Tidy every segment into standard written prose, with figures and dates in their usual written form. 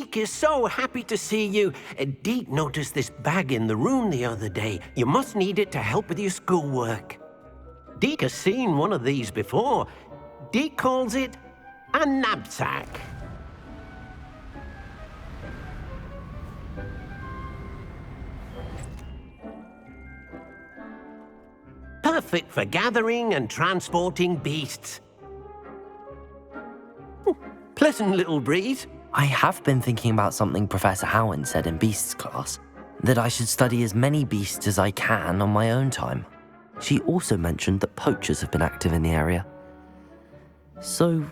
Deke is so happy to see you. Deke noticed this bag in the room the other day. You must need it to help with your schoolwork. Deke has seen one of these before. Deke calls it a knapsack. Perfect for gathering and transporting beasts. Pleasant little breeze. I have been thinking about something Professor Howard said in Beasts class, that I should study as many beasts as I can on my own time. She also mentioned that poachers have been active in the area. So,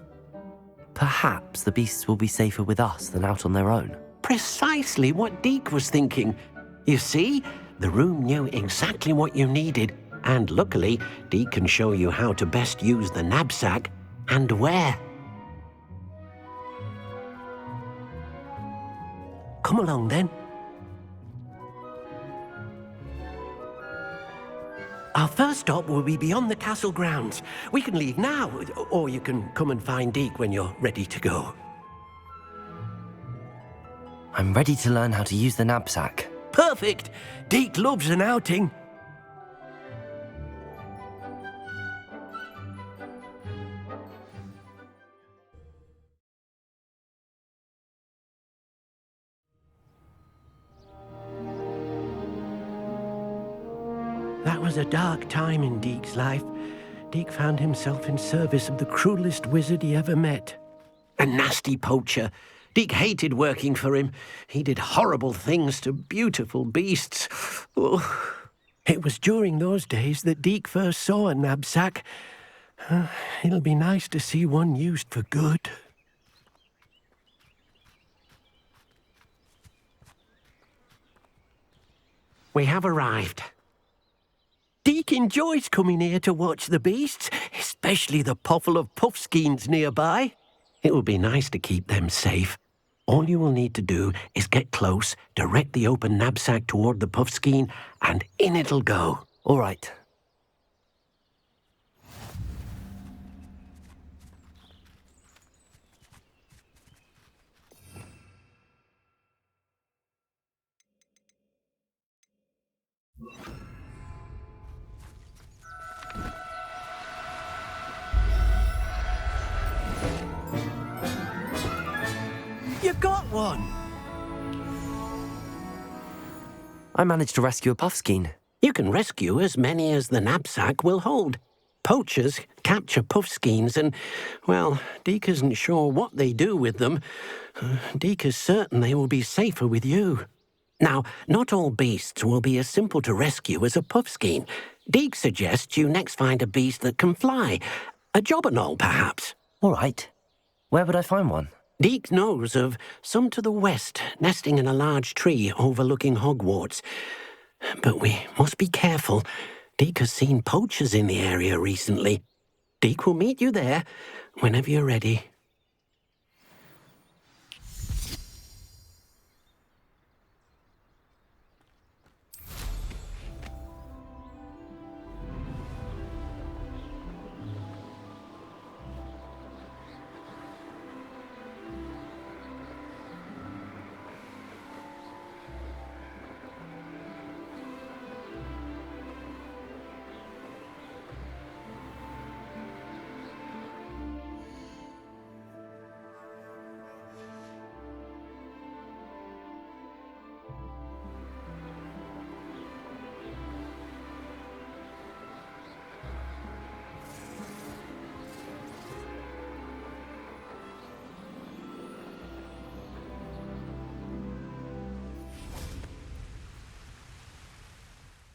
perhaps the beasts will be safer with us than out on their own. Precisely what Deke was thinking. You see, the room knew exactly what you needed, and luckily, Deke can show you how to best use the knapsack and where. Come along then. Our first stop will be beyond the castle grounds. We can leave now, or you can come and find Deke when you're ready to go. I'm ready to learn how to use the knapsack. Perfect! Deke loves an outing. That was a dark time in Deke's life. Deke found himself in service of the cruelest wizard he ever met. A nasty poacher. Deke hated working for him. He did horrible things to beautiful beasts. Oh. It was during those days that Deke first saw a knapsack. It'll be nice to see one used for good. We have arrived. Deke enjoys coming here to watch the beasts, especially the potful of puffskeins nearby. It will be nice to keep them safe. All you will need to do is get close, direct the open knapsack toward the puffskein, and in it'll go. All right. You got one! I managed to rescue a puffskein. You can rescue as many as the knapsack will hold. Poachers capture puffskeins and, well, Deke isn't sure what they do with them. Deke is certain they will be safer with you. Now, not all beasts will be as simple to rescue as a puffskein. Deke suggests you next find a beast that can fly. A jobberknoll, perhaps. All right. Where would I find one? Deke knows of some to the west, nesting in a large tree overlooking Hogwarts. But we must be careful. Deke has seen poachers in the area recently. Deke will meet you there whenever you're ready.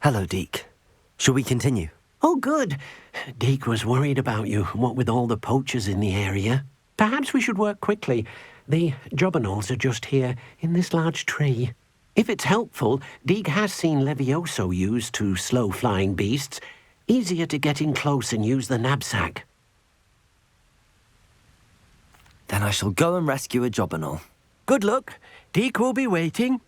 Hello, Deke. Shall we continue? Oh, good. Deke was worried about you, what with all the poachers in the area. Perhaps we should work quickly. The jobberknolls are just here, in this large tree. If it's helpful, Deke has seen Levioso used to slow flying beasts. Easier to get in close and use the knapsack. Then I shall go and rescue a jobberknoll. Good luck. Deke will be waiting.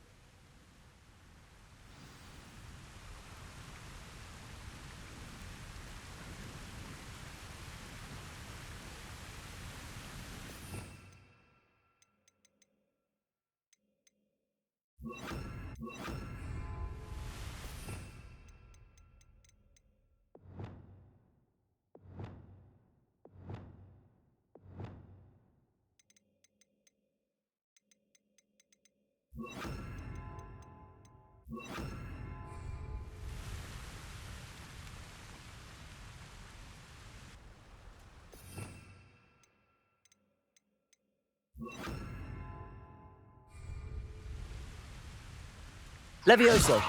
Levioso!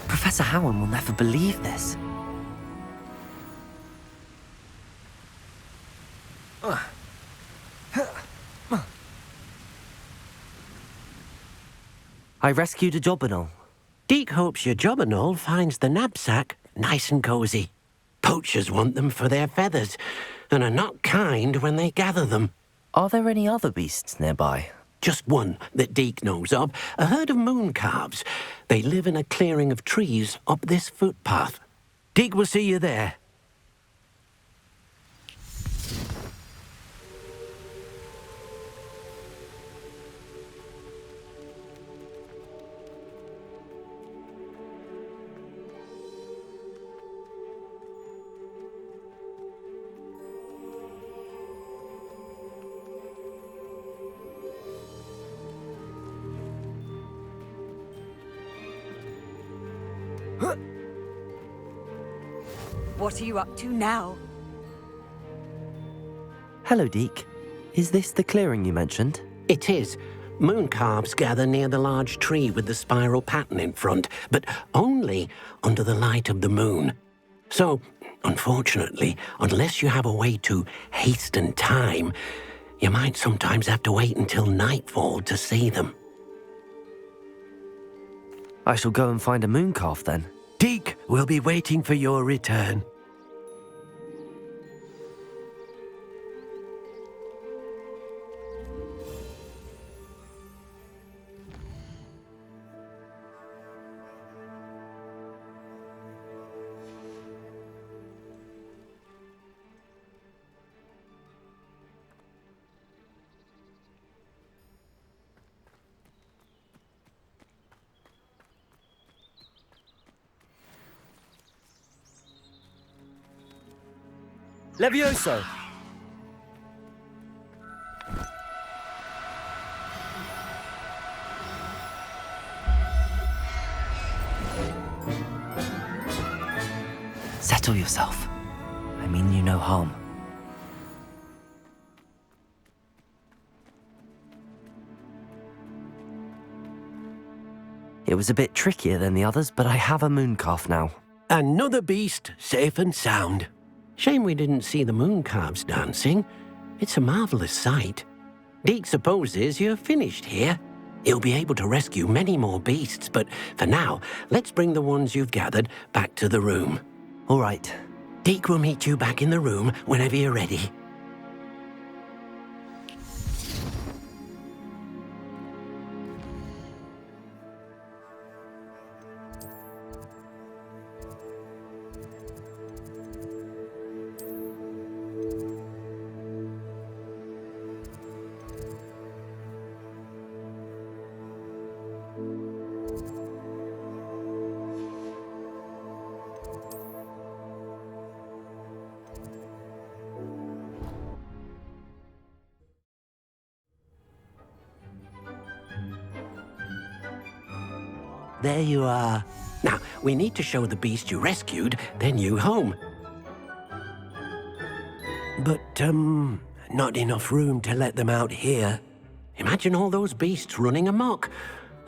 Professor Howard will never believe this. I rescued a Jobberknoll. Deek hopes your Jobberknoll finds the knapsack nice and cozy. Poachers want them for their feathers, and are not kind when they gather them. Are there any other beasts nearby? Just one that Deek knows of, a herd of moon calves. They live in a clearing of trees up this footpath. Deek will see you there. What are you up to now? Hello, Deek. Is this the clearing you mentioned? It is. Moon calves gather near the large tree with the spiral pattern in front, but only under the light of the moon. So, unfortunately, unless you have a way to hasten time, you might sometimes have to wait until nightfall to see them. I shall go and find a moon calf then. Deek will be waiting for your return. Levioso! Settle yourself. I mean you no harm. It was a bit trickier than the others, but I have a moon calf now. Another beast, safe and sound. Shame we didn't see the moon calves dancing. It's a marvelous sight. Deek supposes you're finished here. He'll be able to rescue many more beasts, but for now, let's bring the ones you've gathered back to the room. All right. Deek will meet you back in the room whenever you're ready. There you are. Now, we need to show the beast you rescued their new home. But, not enough room to let them out here. Imagine all those beasts running amok.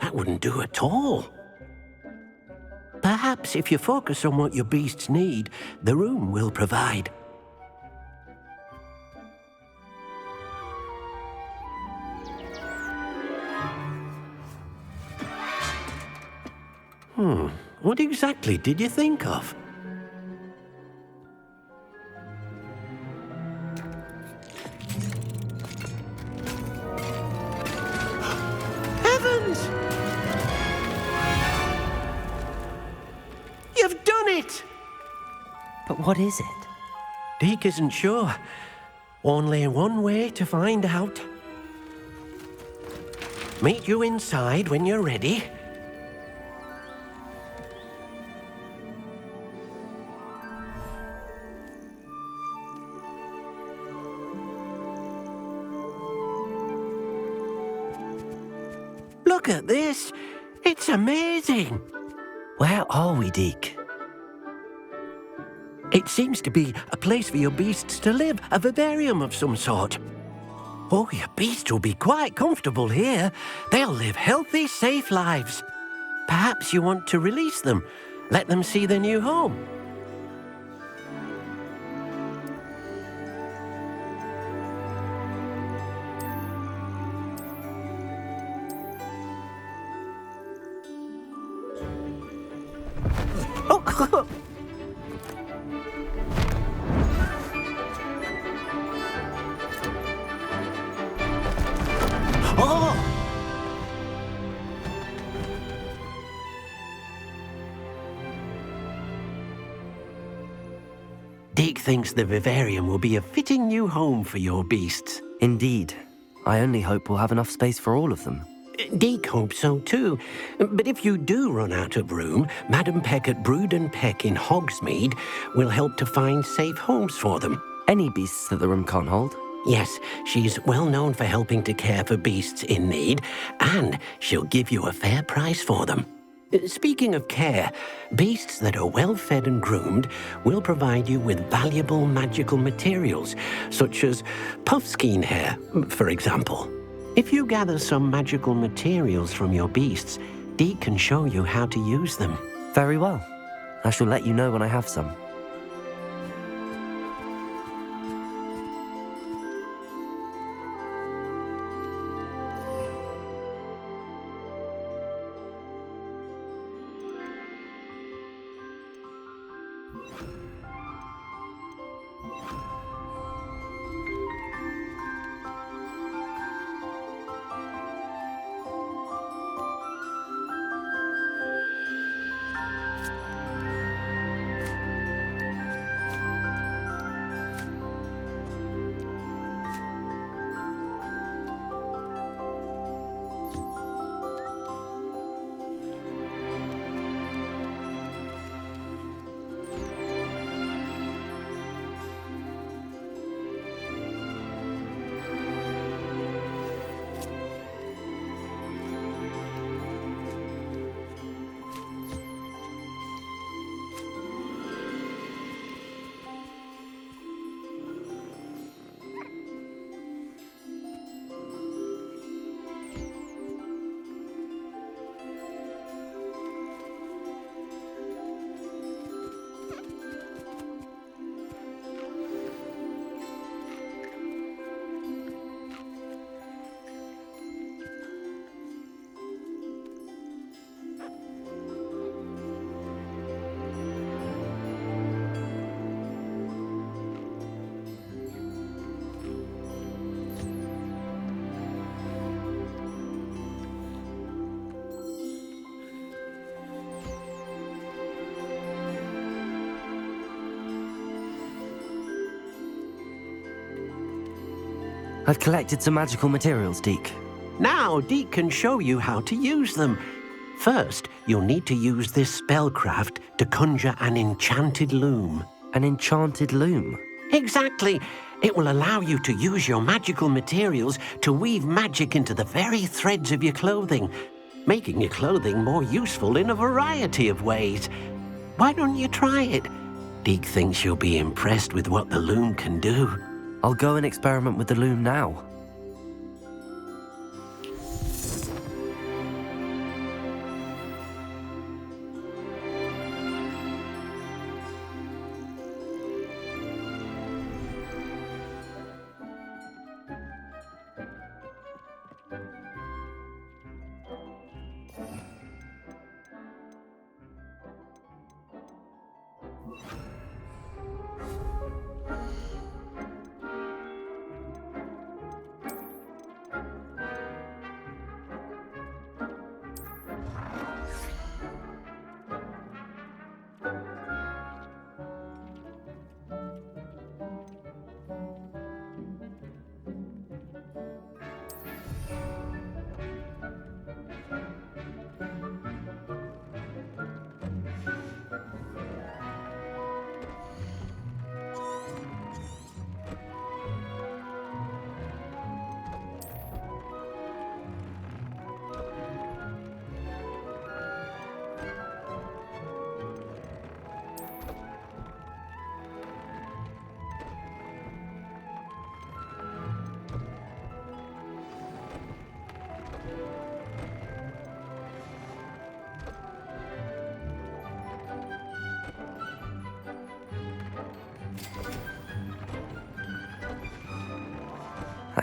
That wouldn't do at all. Perhaps if you focus on what your beasts need, the room will provide. What exactly did you think of? Heavens! You've done it! But what is it? Deke isn't sure. Only one way to find out. Meet you inside when you're ready. Look at this. It's amazing. Where are we, Deke? It seems to be a place for your beasts to live, a vivarium of some sort. Oh, your beasts will be quite comfortable here. They'll live healthy, safe lives. Perhaps you want to release them, let them see their new home. Oh, oh! Deke thinks the vivarium will be a fitting new home for your beasts. Indeed. I only hope we'll have enough space for all of them. Deke hopes so too. But if you do run out of room, Madam Peck at Brood and Peck in Hogsmeade will help to find safe homes for them. Any beasts that the room can't hold? Yes, she's well known for helping to care for beasts in need, and she'll give you a fair price for them. Speaking of care, beasts that are well fed and groomed will provide you with valuable magical materials, such as puffskein hair, for example. If you gather some magical materials from your beasts, Deke can show you how to use them. Very well. I shall let you know when I have some. I've collected some magical materials, Deke. Now Deke can show you how to use them. First, you'll need to use this spellcraft to conjure an enchanted loom. An enchanted loom? Exactly. It will allow you to use your magical materials to weave magic into the very threads of your clothing, making your clothing more useful in a variety of ways. Why don't you try it? Deke thinks you'll be impressed with what the loom can do. I'll go and experiment with the loom now.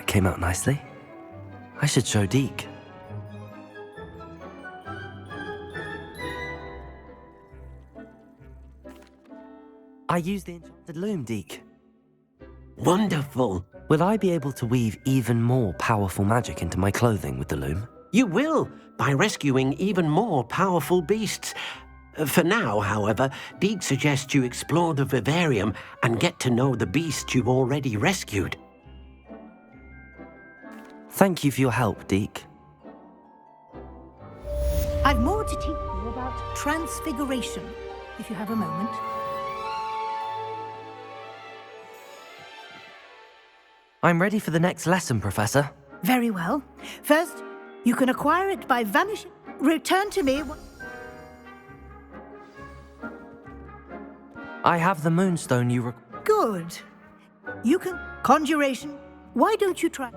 came out nicely. I should show Deke. I used the enchanted loom, Deke. Wonderful. Will I be able to weave even more powerful magic into my clothing with the loom? You will, by rescuing even more powerful beasts. For now, however, Deke suggests you explore the vivarium and get to know the beasts you've already rescued. Thank you for your help, Deke. I've more to teach you about transfiguration, if you have a moment. I'm ready for the next lesson, Professor. Very well. First, you can acquire it by vanishing. Return to me. I have the moonstone you Good. You can... Conjuration. Why don't you try...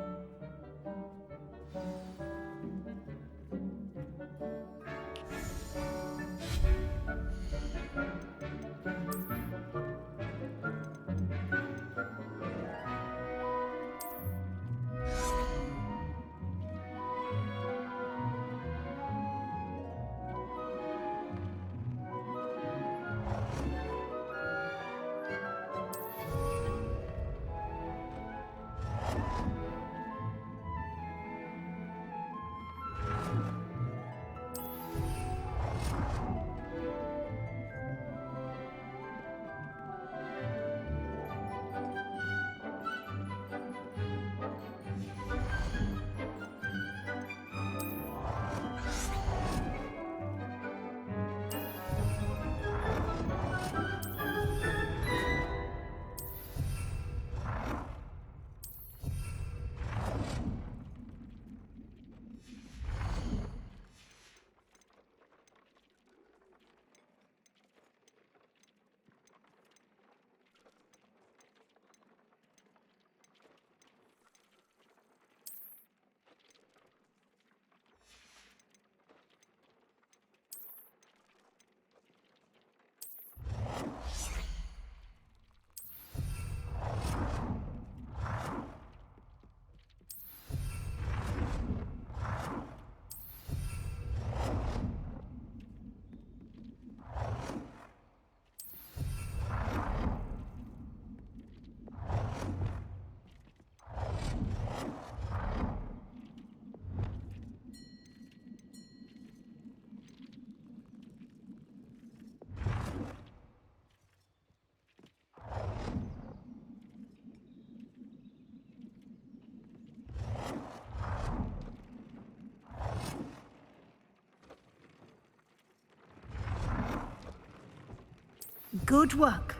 Good work.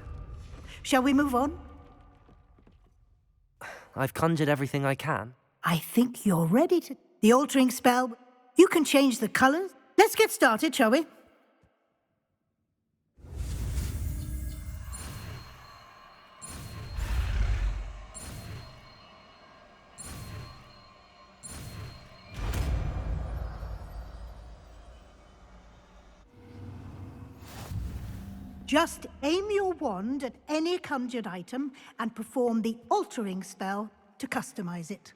Shall we move on? I've conjured everything I can. I think you're ready to... The altering spell. You can change the colors. Let's get started, shall we? Just aim your wand at any conjured item and perform the altering spell to customize it.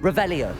Revelio.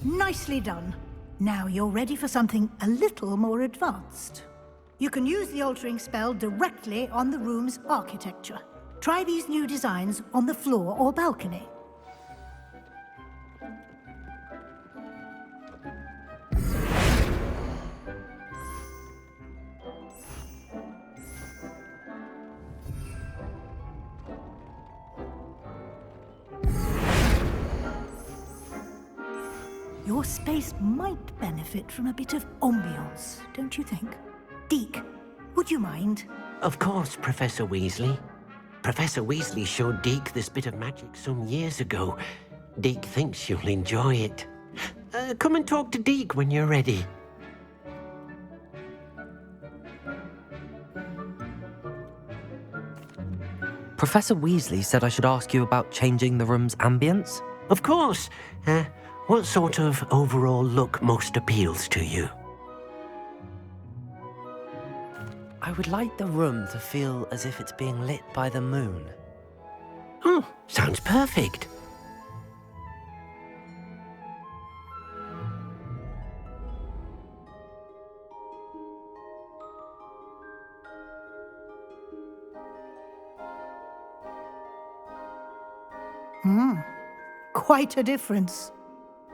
Nicely done. Now you're ready for something a little more advanced. You can use the altering spell directly on the room's architecture. Try these new designs on the floor or balcony. Your space might benefit from a bit of ambiance, don't you think? Deke, would you mind? Of course, Professor Weasley. Professor Weasley showed Deke this bit of magic some years ago. Deke thinks you'll enjoy it. Come and talk to Deke when you're ready. Professor Weasley said I should ask you about changing the room's ambience. Of course. What sort of overall look most appeals to you? I would like the room to feel as if it's being lit by the moon. Oh, sounds perfect. Quite a difference.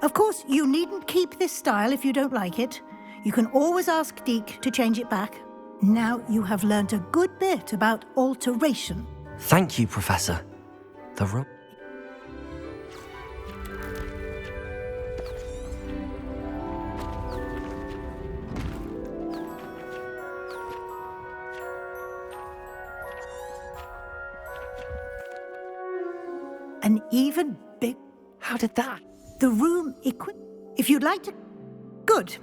Of course, you needn't keep this style if you don't like it. You can always ask Deke to change it back. Now you have learnt a good bit about alteration. Thank you, Professor. The room... An even big... How did that? The room if you'd like to... Good.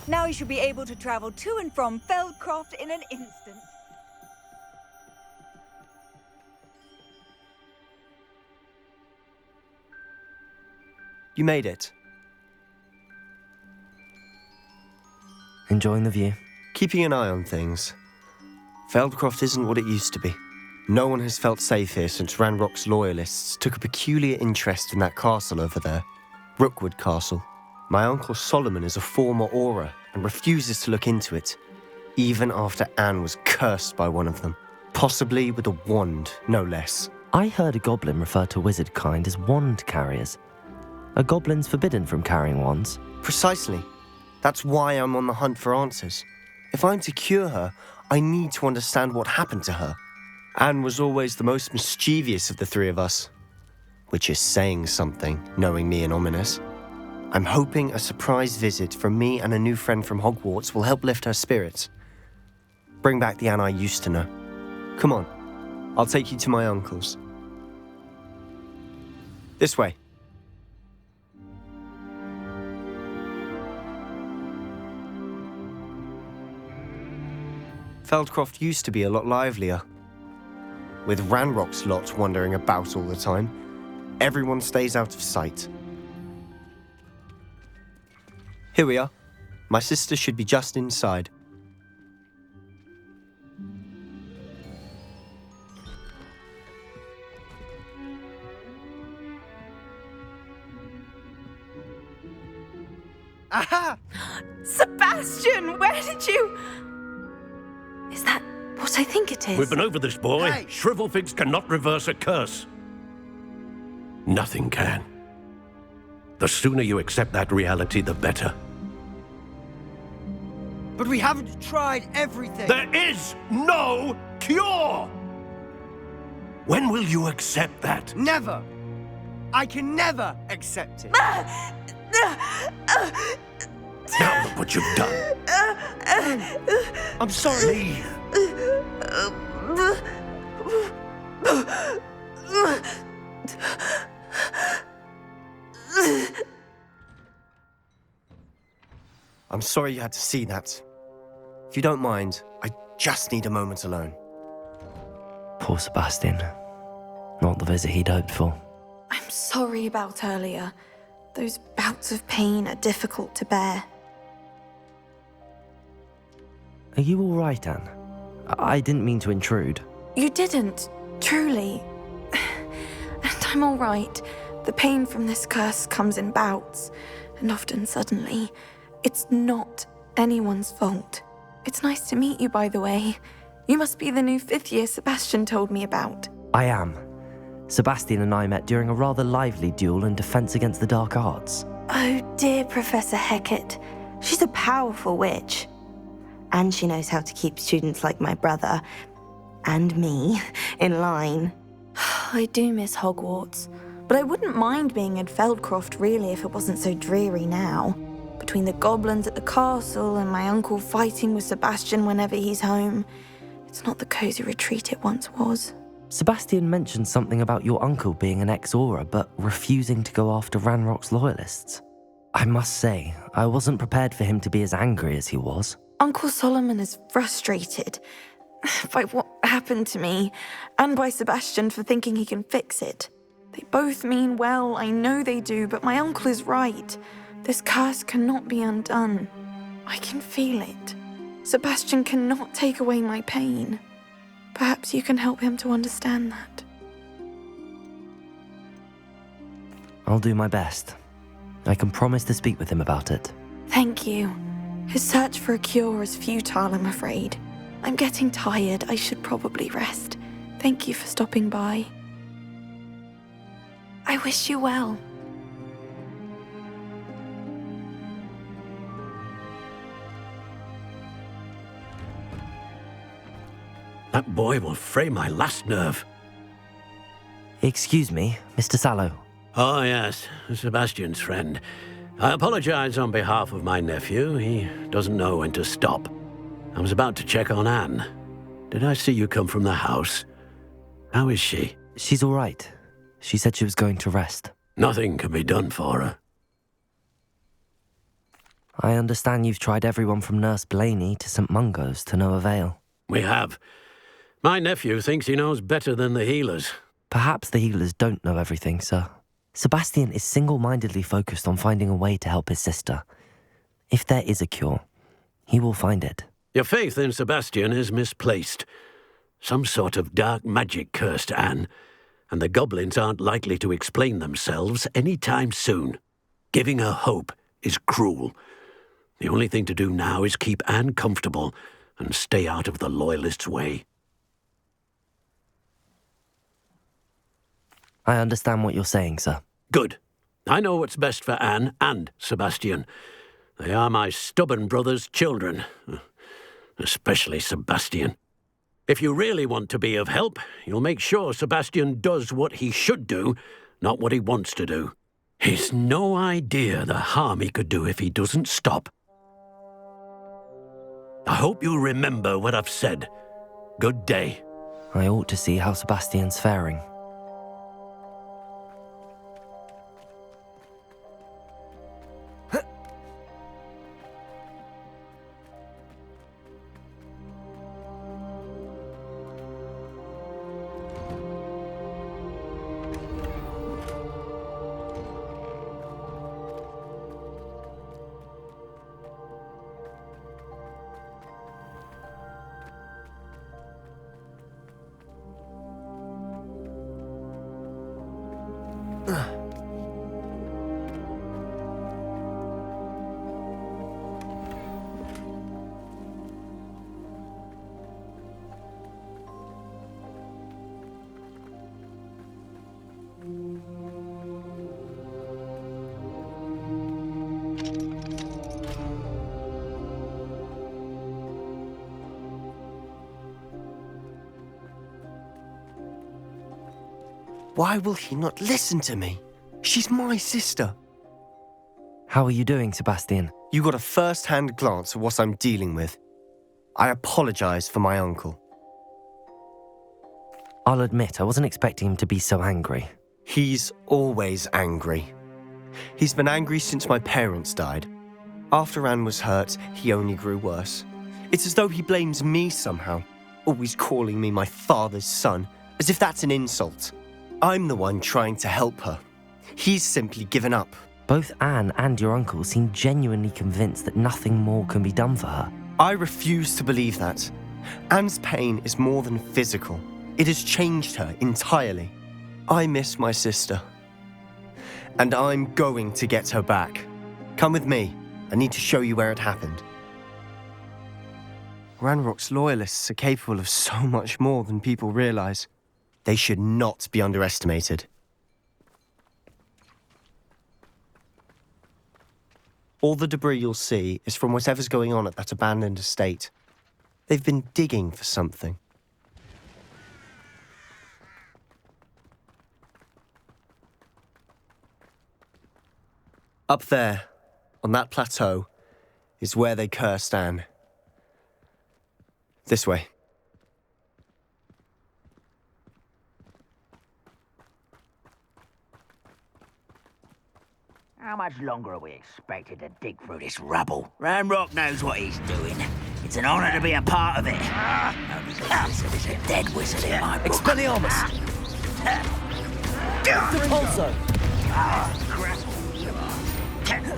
Now you should be able to travel to and from Feldcroft in an instant. You made it. Enjoying the view? Keeping an eye on things. Feldcroft isn't what it used to be. No one has felt safe here since Ranrock's loyalists took a peculiar interest in that castle over there. Rookwood Castle. My uncle Solomon is a former Auror and refuses to look into it, even after Anne was cursed by one of them. Possibly with a wand, no less. I heard a goblin refer to wizard kind as wand carriers. Are goblins forbidden from carrying wands? Precisely. That's why I'm on the hunt for answers. If I'm to cure her, I need to understand what happened to her. Anne was always the most mischievous of the three of us. Which is saying something, knowing me and Ominous. I'm hoping a surprise visit from me and a new friend from Hogwarts will help lift her spirits. Bring back the Anne I used to know. Come on, I'll take you to my uncle's. This way. Feldcroft used to be a lot livelier. With Ranrock's lot wandering about all the time, everyone stays out of sight. Here we are. My sister should be just inside. Aha! Sebastian, where did you... Is that what I think it is? We've been over this, boy. Hey! Shrivelfigs cannot reverse a curse. Nothing can. The sooner you accept that reality, the better. But we haven't tried everything. There is no cure! When will you accept that? Never. I can never accept it. Now look what you've done. I'm sorry. I'm sorry you had to see that. If you don't mind, I just need a moment alone. Poor Sebastian. Not the visit he'd hoped for. I'm sorry about earlier. Those bouts of pain are difficult to bear. Are you all right, Anne? I didn't mean to intrude. You didn't, truly. And I'm all right. The pain from this curse comes in bouts, and often suddenly. It's not anyone's fault. It's nice to meet you, by the way. You must be the new 5th year Sebastian told me about. I am. Sebastian and I met during a rather lively duel in Defense Against the Dark Arts. Oh dear, Professor Hecat. She's a powerful witch. And she knows how to keep students like my brother, and me, in line. I do miss Hogwarts, but I wouldn't mind being in Feldcroft really if it wasn't so dreary now. Between the goblins at the castle and my uncle fighting with Sebastian whenever he's home, it's not the cozy retreat it once was. Sebastian mentioned something about your uncle being an ex-Auror, but refusing to go after Ranrock's loyalists. I must say, I wasn't prepared for him to be as angry as he was. Uncle Solomon is frustrated by what happened to me, and by Sebastian for thinking he can fix it. They both mean well, I know they do, but my uncle is right. This curse cannot be undone. I can feel it. Sebastian cannot take away my pain. Perhaps you can help him to understand that. I'll do my best. I can promise to speak with him about it. Thank you. His search for a cure is futile, I'm afraid. I'm getting tired. I should probably rest. Thank you for stopping by. I wish you well. That boy will fray my last nerve. Excuse me, Mr. Sallow. Oh, yes, Sebastian's friend. I apologize on behalf of my nephew. He doesn't know when to stop. I was about to check on Anne. Did I see you come from the house? How is she? She's all right. She said she was going to rest. Nothing can be done for her. I understand you've tried everyone from Nurse Blaney to St. Mungo's to no avail. We have. My nephew thinks he knows better than the healers. Perhaps the healers don't know everything, sir. Sebastian is single-mindedly focused on finding a way to help his sister. If there is a cure, he will find it. Your faith in Sebastian is misplaced. Some sort of dark magic cursed Anne, and the goblins aren't likely to explain themselves any time soon. Giving her hope is cruel. The only thing to do now is keep Anne comfortable and stay out of the Loyalists' way. I understand what you're saying, sir. Good. I know what's best for Anne and Sebastian. They are my stubborn brother's children. Especially Sebastian. If you really want to be of help, you'll make sure Sebastian does what he should do, not what he wants to do. He's no idea the harm he could do if he doesn't stop. I hope you remember what I've said. Good day. I ought to see how Sebastian's faring. Why will he not listen to me? She's my sister. How are you doing, Sebastian? You got a first-hand glance at what I'm dealing with. I apologize for my uncle. I'll admit, I wasn't expecting him to be so angry. He's always angry. He's been angry since my parents died. After Anne was hurt, he only grew worse. It's as though he blames me somehow, always calling me my father's son, as if that's an insult. I'm the one trying to help her. He's simply given up. Both Anne and your uncle seem genuinely convinced that nothing more can be done for her. I refuse to believe that. Anne's pain is more than physical. It has changed her entirely. I miss my sister. And I'm going to get her back. Come with me. I need to show you where it happened. Ranrock's loyalists are capable of so much more than people realize. They should not be underestimated. All the debris you'll see is from whatever's going on at that abandoned estate. They've been digging for something. Up there, on that plateau, is where they cursed Anne. This way. How much longer are we expected to dig through this rubble? Ranrock knows what he's doing. It's an honor to be a part of it. Only the wizard is a dead wizard in my book. Expelliarmus! Depulso!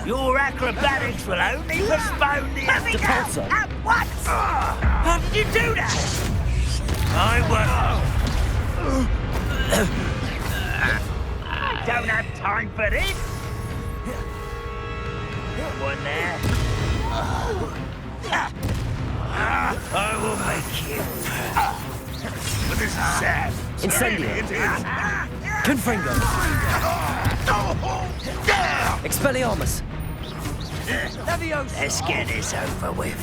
Your acrobatics will only postpone the Depulso! At once! How did you do that? I don't have time for this. One there. I will make you. But this is sad. Incendio! Confringo! Expelliarmus! Let's get this over with.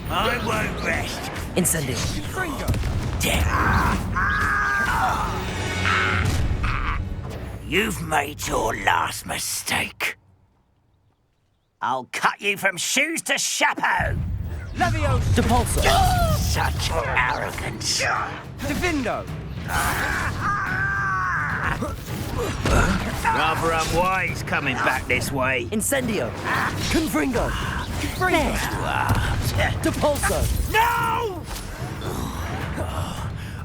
I won't rest. Incendio! You've made your last mistake. I'll cut you from shoes to chapeau. Depulso! Such arrogance. Divindo! Rather unwise coming back this way. Incendio! Confringo! Depulso! No!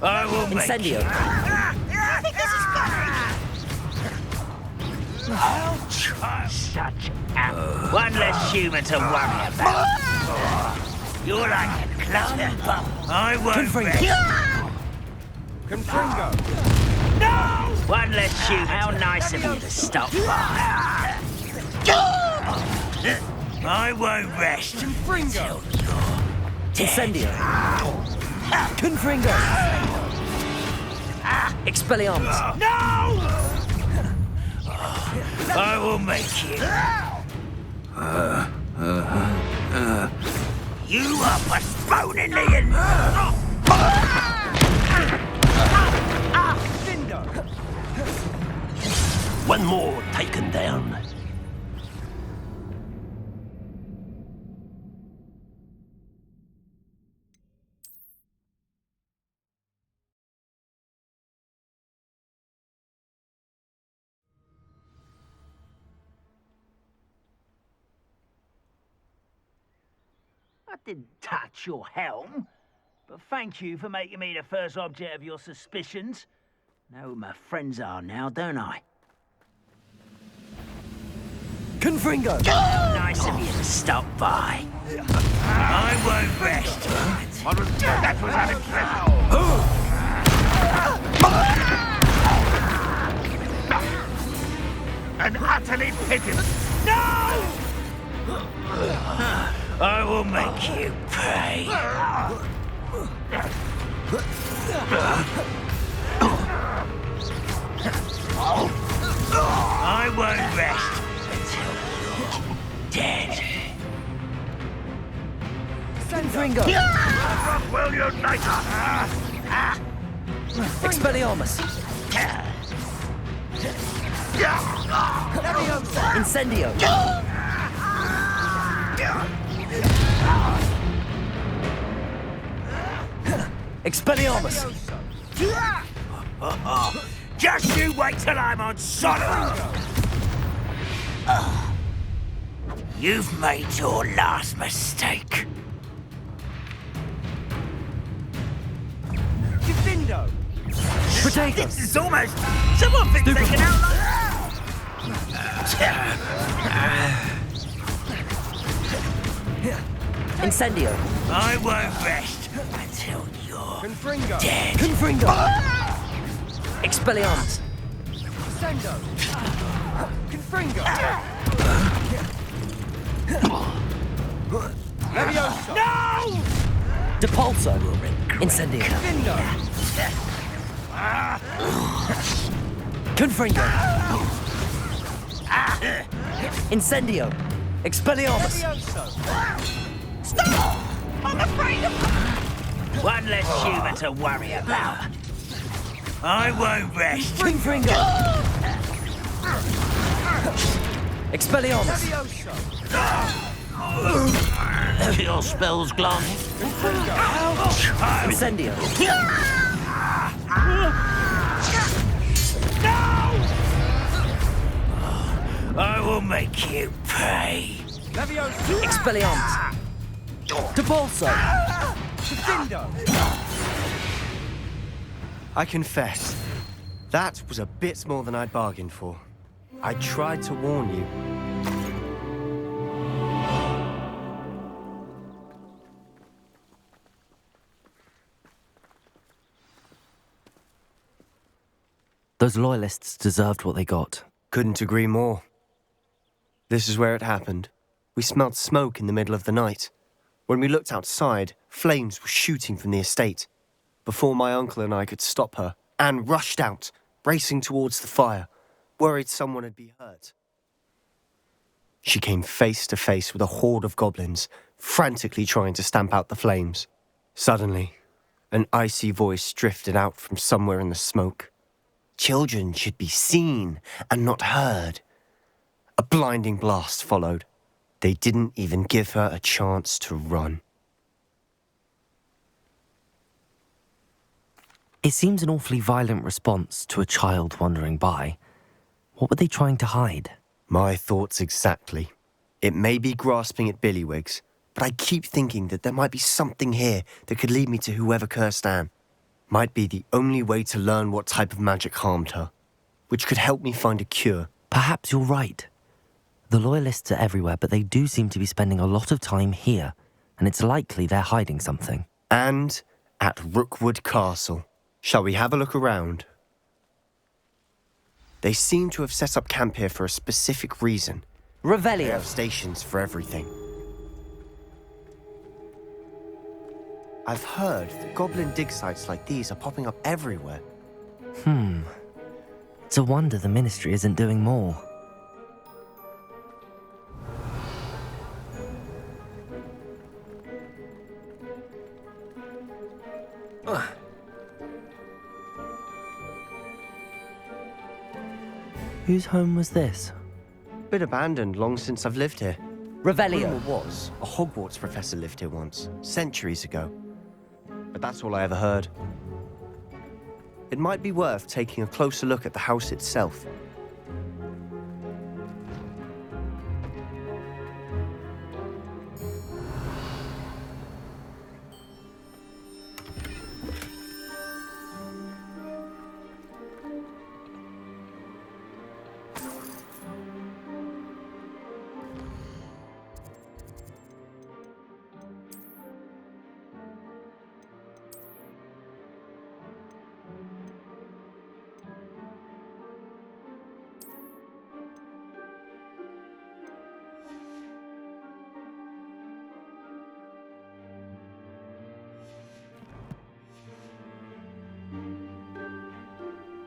I will make Incendio! I think this is funny. Oh, such one less human to worry about. You're like a clump. I won't rest. Confringo! No! One less human. How nice of you to stop by. I won't rest. Confringo! Incendio! Confringo! Expelliarmus! No! I will make you. You are postponing the One more taken down. I didn't touch your helm, but thank you for making me the first object of your suspicions. Know who my friends are now, don't I? Confringo! Nice of you to stop by. I won't rest. That was unacceptable. And utterly pitiless. No! I will make you pay. I won't rest until you're dead. Confringo! Will you, knight? Expelliarmus! Incendio! Expelliarmus! Just you wait till I'm on solid! You've made your last mistake. Divindo! This is almost... Someone thinks they can outrun... Incendio! I won't rest until you're Confringo! dead. Confringo! Expelliarmus! Sendo! Confringo! Levioso! No! Depulso! Incendio! Divindo! Confringo! Incendio! Expelliarmus! Levioso! I'm afraid of... One less human to worry about. I won't rest. Confringo! Expelliarmus! Levioso! Your spell's gone. Incendio! I will make you pay. Levioso! Expelliarmus! Depulso! Divindo! I confess, that was a bit more than I'd bargained for. I tried to warn you. Those loyalists deserved what they got. Couldn't agree more. This is where it happened. We smelled smoke in the middle of the night. When we looked outside, flames were shooting from the estate. Before my uncle and I could stop her, Anne rushed out, racing towards the fire, worried someone had been hurt. She came face to face with a horde of goblins, frantically trying to stamp out the flames. Suddenly, an icy voice drifted out from somewhere in the smoke. Children should be seen and not heard. A blinding blast followed. They didn't even give her a chance to run. It seems an awfully violent response to a child wandering by. What were they trying to hide? My thoughts exactly. It may be grasping at Billywigs, but I keep thinking that there might be something here that could lead me to whoever cursed Anne. Might be the only way to learn what type of magic harmed her, which could help me find a cure. Perhaps you're right. The loyalists are everywhere, but they do seem to be spending a lot of time here, and it's likely they're hiding something. And at Rookwood Castle. Shall we have a look around? They seem to have set up camp here for a specific reason. They Revelio! have stations for everything. I've heard that goblin dig sites like these are popping up everywhere. It's a wonder the Ministry isn't doing more. Whose home was this? Been abandoned long since I've lived here. Revelio! Rumor was a Hogwarts professor lived here once, centuries ago. But that's all I ever heard. It might be worth taking a closer look at the house itself.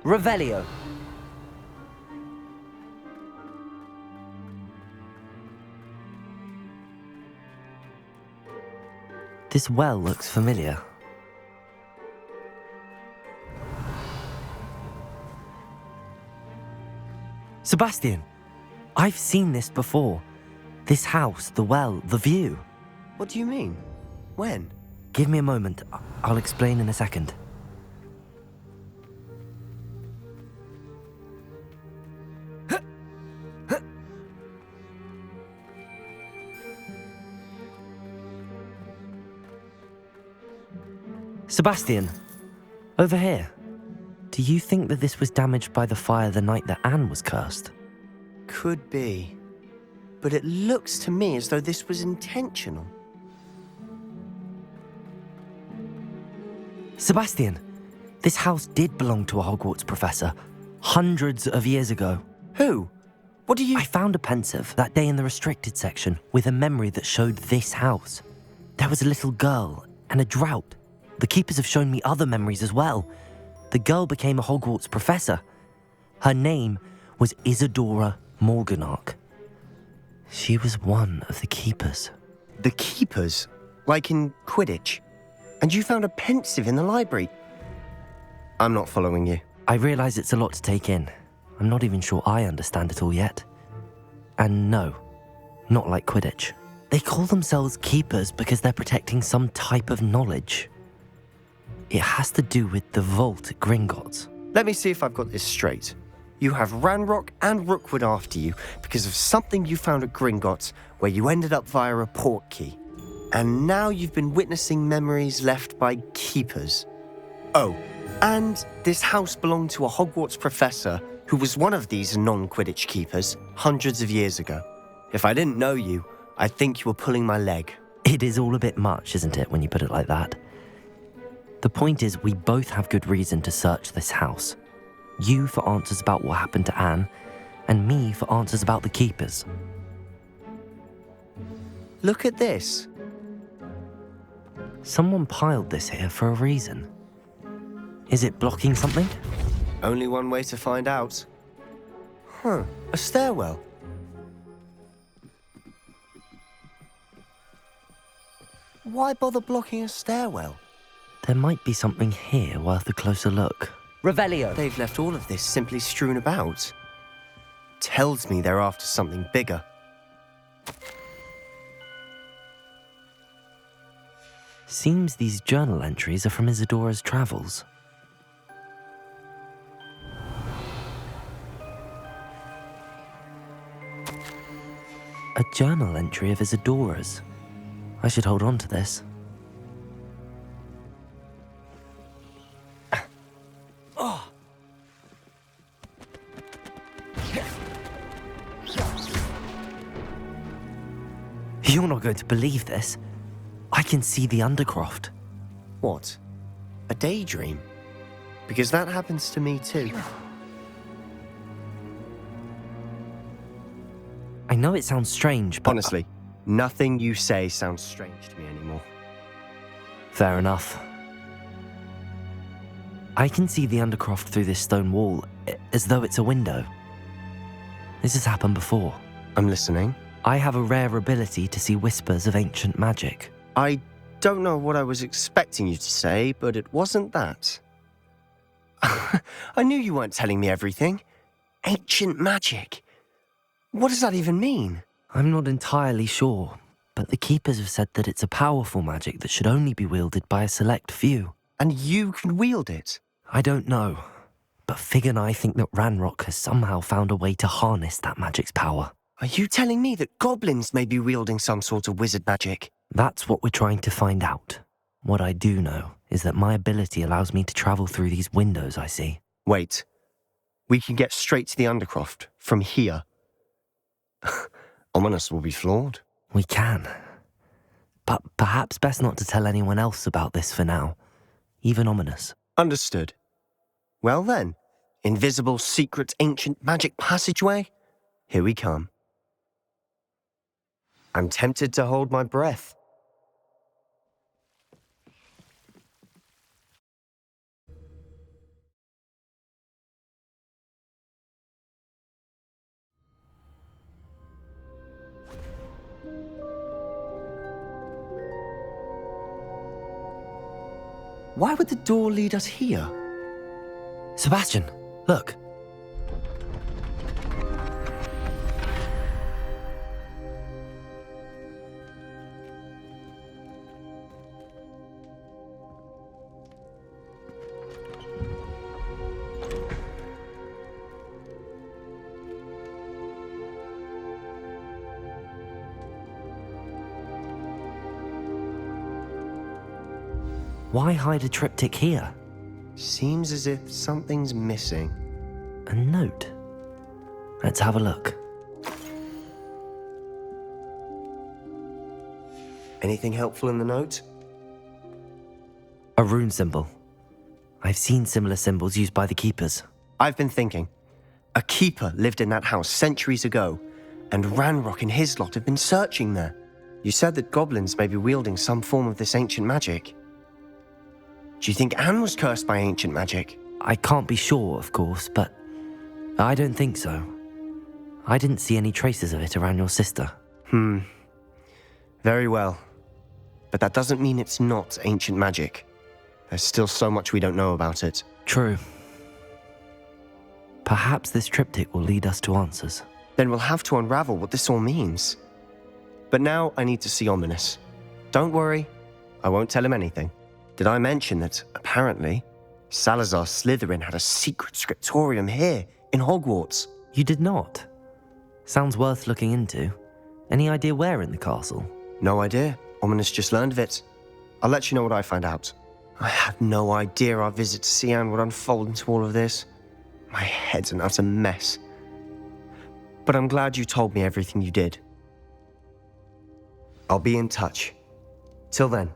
Revelio! This well looks familiar. Sebastian, I've seen this before. This house, the well, the view. What do you mean? When? Give me a moment. I'll explain in a second. Sebastian, over here. Do you think that this was damaged by the fire the night that Anne was cursed? Could be. But it looks to me as though this was intentional. Sebastian, this house did belong to a Hogwarts professor hundreds of years ago. Who? What do you... I found a pensive that day in the restricted section with a memory that showed this house. There was a little girl and a drought. The keepers have shown me other memories as well. The girl became a Hogwarts professor. Her name was Isadora Morganach. She was one of the keepers. The keepers? Like in Quidditch? And you found a pensive in the library? I'm not following you. I realise it's a lot to take in. I'm not even sure I understand it all yet. And no, not like Quidditch. They call themselves keepers because they're protecting some type of knowledge. It has to do with the vault at Gringotts. Let me see if I've got this straight. You have Ranrock and Rookwood after you because of something you found at Gringotts where you ended up via a portkey. And now you've been witnessing memories left by keepers. Oh, and this house belonged to a Hogwarts professor who was one of these non-Quidditch keepers hundreds of years ago. If I didn't know you, I'd think you were pulling my leg. It is all a bit much, isn't it, when you put it like that? The point is, we both have good reason to search this house. You for answers about what happened to Anne, and me for answers about the keepers. Look at this. Someone piled this here for a reason. Is it blocking something? Only one way to find out. A stairwell. Why bother blocking a stairwell? There might be something here worth a closer look. Revelio. They've left all of this simply strewn about. Tells me they're after something bigger. Seems these journal entries are from Isadora's travels. A journal entry of Isadora's. I should hold on to this. You're not going to believe this. I can see the Undercroft. What? A daydream? Because that happens to me too. I know it sounds strange, but... Honestly, nothing you say sounds strange to me anymore. Fair enough. I can see the Undercroft through this stone wall, as though it's a window. This has happened before. I'm listening. I have a rare ability to see whispers of ancient magic. I don't know what I was expecting you to say, but it wasn't that. I knew you weren't telling me everything. Ancient magic. What does that even mean? I'm not entirely sure, but the Keepers have said that it's a powerful magic that should only be wielded by a select few. And you can wield it? I don't know, but Fig and I think that Ranrock has somehow found a way to harness that magic's power. Are you telling me that goblins may be wielding some sort of wizard magic? That's what we're trying to find out. What I do know is that my ability allows me to travel through these windows I see. Wait. We can get straight to the Undercroft from here. Ominous will be flawed. We can. But perhaps best not to tell anyone else about this for now. Even Ominous. Understood. Well then, invisible, secret, ancient magic passageway, here we come. I'm tempted to hold my breath. Why would the door lead us here? Sebastian, look. Why hide a triptych here? Seems as if something's missing. A note. Let's have a look. Anything helpful in the note? A rune symbol. I've seen similar symbols used by the keepers. I've been thinking. A keeper lived in that house centuries ago, and Ranrock and his lot have been searching there. You said that goblins may be wielding some form of this ancient magic. Do you think Anne was cursed by ancient magic? I can't be sure, of course, but I don't think so. I didn't see any traces of it around your sister. Very well. But that doesn't mean it's not ancient magic. There's still so much we don't know about it. True. Perhaps this triptych will lead us to answers. Then we'll have to unravel what this all means. But now I need to see Ominous. Don't worry, I won't tell him anything. Did I mention that, apparently, Salazar Slytherin had a secret scriptorium here in Hogwarts? You did not? Sounds worth looking into. Any idea where in the castle? No idea. Ominous just learned of it. I'll let you know what I find out. I had no idea our visit to Cian would unfold into all of this. My head's an utter mess. But I'm glad you told me everything you did. I'll be in touch. Till then.